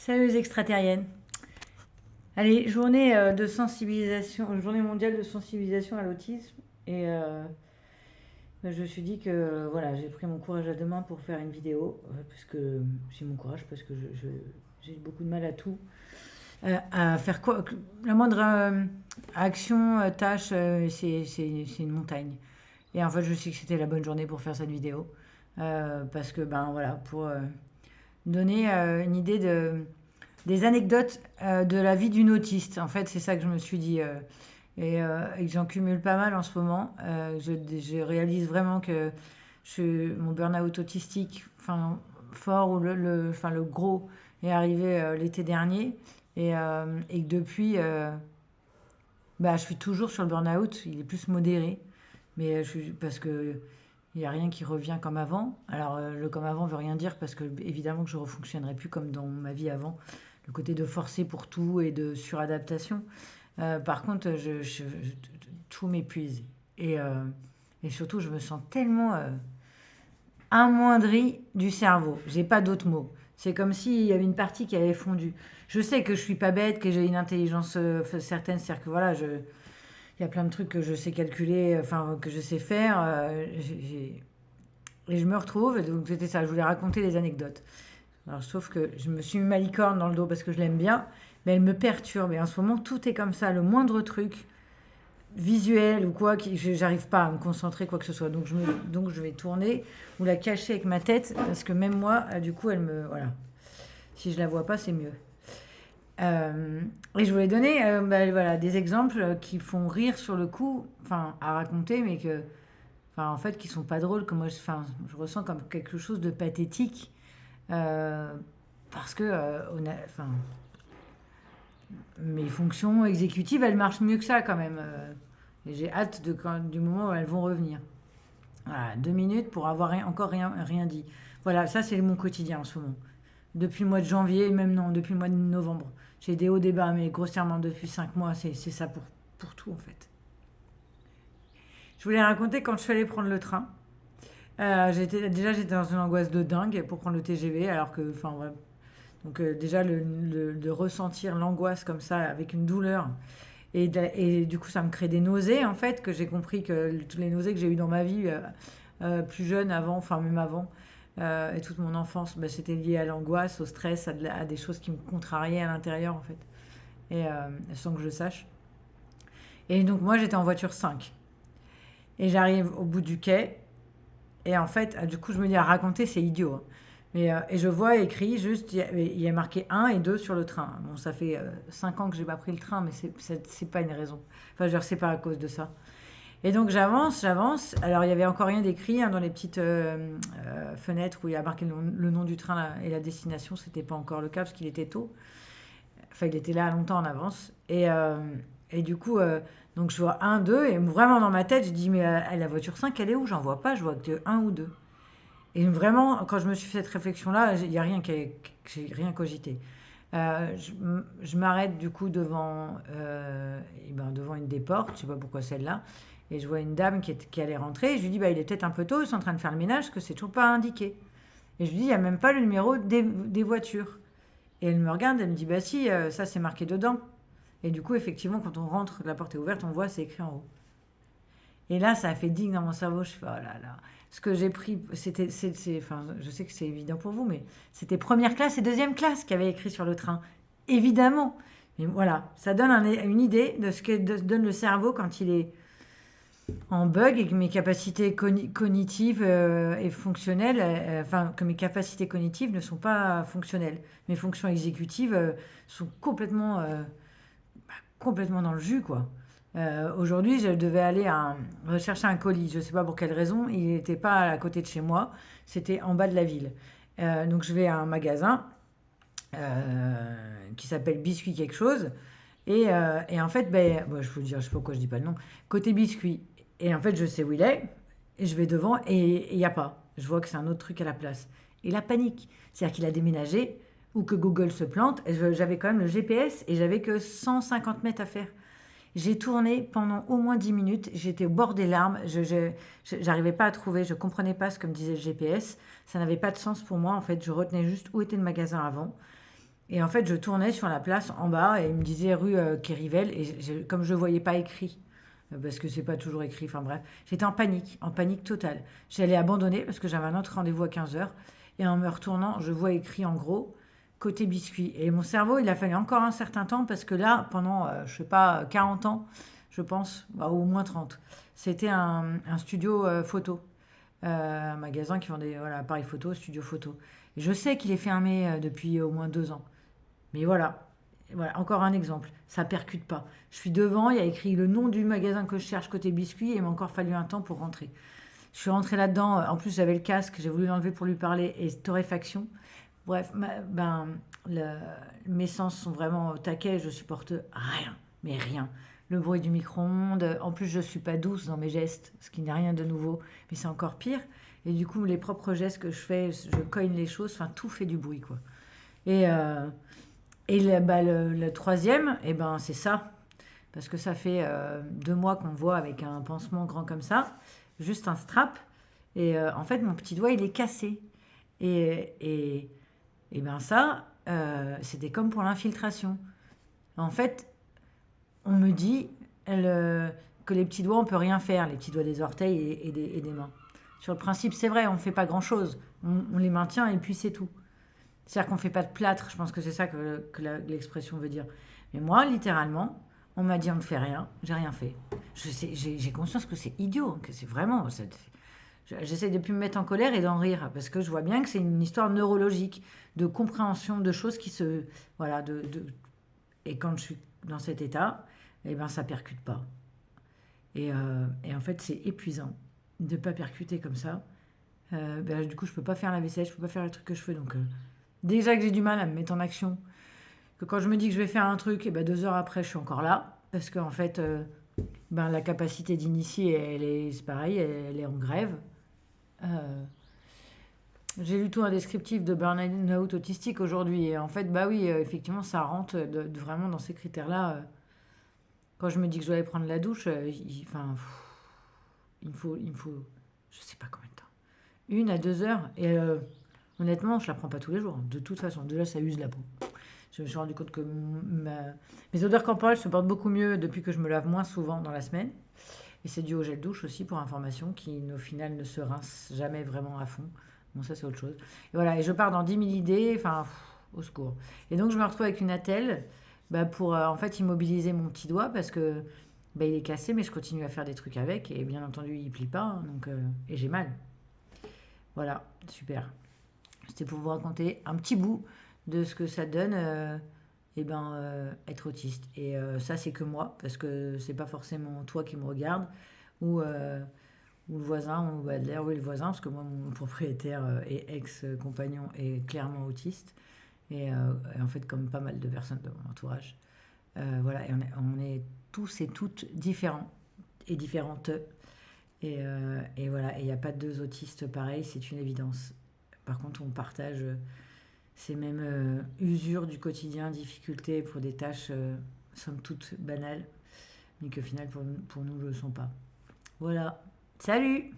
Salut les extraterriennes. Allez, journée de sensibilisation, journée mondiale de sensibilisation à l'autisme. Et je me suis dit que voilà, j'ai pris mon courage à deux mains pour faire une vidéo. Parce que j'ai mon courage, parce que j'ai beaucoup de mal à tout. À faire quoi la moindre action, tâche, c'est une montagne. Et en fait, je sais que c'était la bonne journée pour faire cette vidéo. Parce que, ben voilà, pour donner une idée des anecdotes de la vie d'une autiste. En fait, c'est ça que je me suis dit. Et que j'en cumule pas mal en ce moment. Je réalise vraiment que mon burn-out autistique, enfin, fort, ou enfin, le gros, est arrivé l'été dernier. Et que depuis, bah, je suis toujours sur le burn-out. Il est plus modéré. Mais parce que il n'y a rien qui revient comme avant. Alors, le comme avant veut rien dire parce que, évidemment, que je ne refonctionnerai plus comme dans ma vie avant. Le côté de forcer pour tout et de suradaptation. Par contre, tout m'épuise. Et surtout, je me sens tellement amoindrie du cerveau. J'ai pas d'autres mots. C'est comme s'il y avait une partie qui avait fondu. Je sais que je suis pas bête, que j'ai une intelligence certaine, c'est-à-dire que voilà, il y a plein de trucs que je sais calculer, enfin que je sais faire. Et je me retrouve, et donc c'était ça, je voulais raconter les anecdotes. Alors, sauf que je me suis mis ma licorne dans le dos parce que je l'aime bien, mais elle me perturbe. Et en ce moment, tout est comme ça, le moindre truc visuel ou quoi, j'arrive pas à me concentrer, quoi que ce soit. Donc je vais tourner ou la cacher avec ma tête, parce que même moi, du coup, elle me... Voilà. Si je la vois pas, c'est mieux. Et je voulais donner voilà, des exemples qui font rire sur le coup, enfin, à raconter, mais que... Enfin, en fait, qui sont pas drôles, que moi, enfin, je ressens comme quelque chose de pathétique. Euh, Parce que enfin, mes fonctions exécutives, elles marchent mieux que ça quand même. Et j'ai hâte du moment où elles vont revenir. Voilà, 2 minutes pour avoir encore rien dit. Voilà, ça c'est mon quotidien en ce moment. Depuis le mois de janvier, même non, depuis le mois de novembre. J'ai des hauts débats, mais grossièrement depuis 5 mois, c'est ça pour tout en fait. Je voulais raconter quand je suis allée prendre le train. J'étais dans une angoisse de dingue pour prendre le TGV, alors que, enfin, ouais. Donc déjà, de ressentir l'angoisse comme ça, avec une douleur, et du coup, ça me crée des nausées, en fait, que j'ai compris que toutes les nausées que j'ai eues dans ma vie, plus jeune, avant, enfin même avant, et toute mon enfance, bah, c'était lié à l'angoisse, au stress, à des choses qui me contrariaient à l'intérieur, en fait, et sans que je le sache. Et donc moi, j'étais en voiture 5. Et j'arrive au bout du quai, et en fait, du coup, je me dis à raconter, c'est idiot, hein. Et je vois écrit juste, il y a marqué un et 2 sur le train. Bon, ça fait 5 ans que j'ai pas pris le train, mais c'est pas une raison. Enfin, je veux dire, c'est pas à cause de ça. Et donc j'avance. Alors il y avait encore rien d'écrit, hein, dans les petites fenêtres où il y a marqué le nom du train et la destination. C'était pas encore le cas parce qu'il était tôt. Enfin, il était là longtemps en avance. Et du coup, donc je vois un, 2, et vraiment dans ma tête, je dis, mais la voiture 5 elle est où? J'en vois pas, je vois que un ou deux. Et vraiment, quand je me suis fait cette réflexion-là, il n'y a rien j'ai rien cogité. Je m'arrête du coup devant une des portes, je sais pas pourquoi celle-là, et je vois une dame qui allait rentrer. Et je lui dis, bah, il est peut-être un peu tôt, ils sont en train de faire le ménage, parce que c'est toujours pas indiqué. Et je lui dis, il n'y a même pas le numéro des voitures. Et elle me regarde, elle me dit, bah si, ça c'est marqué dedans. Et du coup, effectivement, quand on rentre, la porte est ouverte, on voit, c'est écrit en haut. Et là, ça a fait ding dans mon cerveau. Je fais, oh là là. Ce que j'ai pris, enfin, je sais que c'est évident pour vous, mais c'était première classe et deuxième classe qui avait écrit sur le train. Évidemment. Mais voilà, ça donne une idée de ce que donne le cerveau quand il est en bug, et que mes capacités cognitives et fonctionnelles, enfin, que mes capacités cognitives ne sont pas fonctionnelles. Mes fonctions exécutives sont complètement dans le jus, quoi. Aujourd'hui, je devais aller rechercher un colis. Je ne sais pas pour quelle raison. Il n'était pas à côté de chez moi. C'était en bas de la ville. Donc, je vais à un magasin qui s'appelle Biscuit quelque chose. Et en fait, ben, bon, je peux vous dire, je ne sais pas pourquoi je ne dis pas le nom. Côté biscuit. Et en fait, je sais où il est. Et je vais devant et il n'y a pas. Je vois que c'est un autre truc à la place. Et la panique. C'est-à-dire qu'il a déménagé ou que Google se plante. J'avais quand même le GPS et j'avais que 150 mètres à faire. J'ai tourné pendant au moins 10 minutes. J'étais au bord des larmes. Je n'arrivais pas à trouver. Je ne comprenais pas ce que me disait le GPS. Ça n'avait pas de sens pour moi. En fait, je retenais juste où était le magasin avant. Et en fait, je tournais sur la place en bas et il me disait rue Kérivel. Et comme je ne voyais pas écrit, parce que c'est pas toujours écrit, enfin bref, j'étais en panique totale. J'allais abandonner parce que j'avais un autre rendez-vous à 15 heures. Et en me retournant, je vois écrit en gros côté biscuit. Et mon cerveau, il a fallu encore un certain temps parce que là, pendant, je sais pas, 40 ans, je pense, bah, au moins 30, c'était un studio photo. Un magasin qui vendait voilà, appareil photo, studio photo. Et je sais qu'il est fermé depuis au moins 2 ans. Mais voilà, voilà, encore un exemple. Ça percute pas. Je suis devant, il y a écrit le nom du magasin que je cherche côté biscuit et il m'a encore fallu un temps pour rentrer. Je suis rentrée là-dedans. En plus, j'avais le casque, j'ai voulu l'enlever pour lui parler et torréfaction. Bref, ben, le- mes sens sont vraiment au taquet. Je supporte rien, mais rien. Le bruit du micro-ondes. En plus, je suis pas douce dans mes gestes, ce qui n'est rien de nouveau, mais c'est encore pire. Et du coup, les propres gestes que je fais, je cogne les choses. Enfin, tout fait du bruit, quoi. Et, euh, le troisième, eh ben, c'est ça. Parce que ça fait 2 mois qu'on me voit avec un pansement grand comme ça, juste un strap. Et en fait, mon petit doigt, il est cassé. Et, et, et ben ça, c'était comme pour l'infiltration. En fait, on me dit que les petits doigts, on peut rien faire, les petits doigts des orteils et des mains. Sur le principe, c'est vrai, on ne fait pas grand-chose. On les maintient et puis c'est tout. C'est-à-dire qu'on ne fait pas de plâtre, je pense que c'est ça que l'expression veut dire. Mais moi, littéralement, on m'a dit on ne fait rien, j'ai rien fait. J'ai conscience que c'est idiot, que c'est vraiment... J'essaie de plus me mettre en colère et d'en rire, parce que je vois bien que c'est une histoire neurologique, de compréhension de choses qui se... Voilà, et quand je suis dans cet état, eh ben ça percute pas. Et en fait, c'est épuisant de ne pas percuter comme ça. Ben, du coup, je peux pas faire la vaisselle, je peux pas faire les trucs que je fais, donc... déjà que j'ai du mal à me mettre en action, que quand je me dis que je vais faire un truc, et ben 2 heures après, je suis encore là. Parce qu'en fait, ben, la capacité d'initier, c'est pareil, elle est en grève. Euh, j'ai lu tout un descriptif de burn-out autistique aujourd'hui. Et en fait, bah oui, effectivement, ça rentre vraiment dans ces critères-là. Quand je me dis que je dois aller prendre la douche, enfin, il me faut, je sais pas combien de temps. 1 à 2 heures. Et honnêtement, je la prends pas tous les jours. De toute façon, déjà, ça use la peau. Je me suis rendu compte que mes odeurs corporelles se portent beaucoup mieux depuis que je me lave moins souvent dans la semaine. Et c'est dû au gel douche aussi, pour information, qui au final ne se rince jamais vraiment à fond. Bon, ça c'est autre chose. Et voilà, et je pars dans 10 000 idées, enfin, au secours. Et donc je me retrouve avec une attelle bah, pour en fait immobiliser mon petit doigt parce que bah, il est cassé, mais je continue à faire des trucs avec. Et bien entendu, il plie pas, hein, donc, et j'ai mal. Voilà, super. C'était pour vous raconter un petit bout de ce que ça donne être autiste. Et ça, c'est que moi, parce que c'est pas forcément toi qui me regarde, ou, ou le voisin, ou Adler, oui, le voisin, parce que moi, mon propriétaire et ex-compagnon est clairement autiste. Et en fait, comme pas mal de personnes de mon entourage. Voilà, et on est tous et toutes différents et différentes. Et voilà, et il n'y a pas deux autistes pareils, c'est une évidence. Par contre, on partage ces mêmes usures du quotidien, difficultés pour des tâches somme toute banales, mais que au final pour nous ne le sont pas. Voilà. Salut!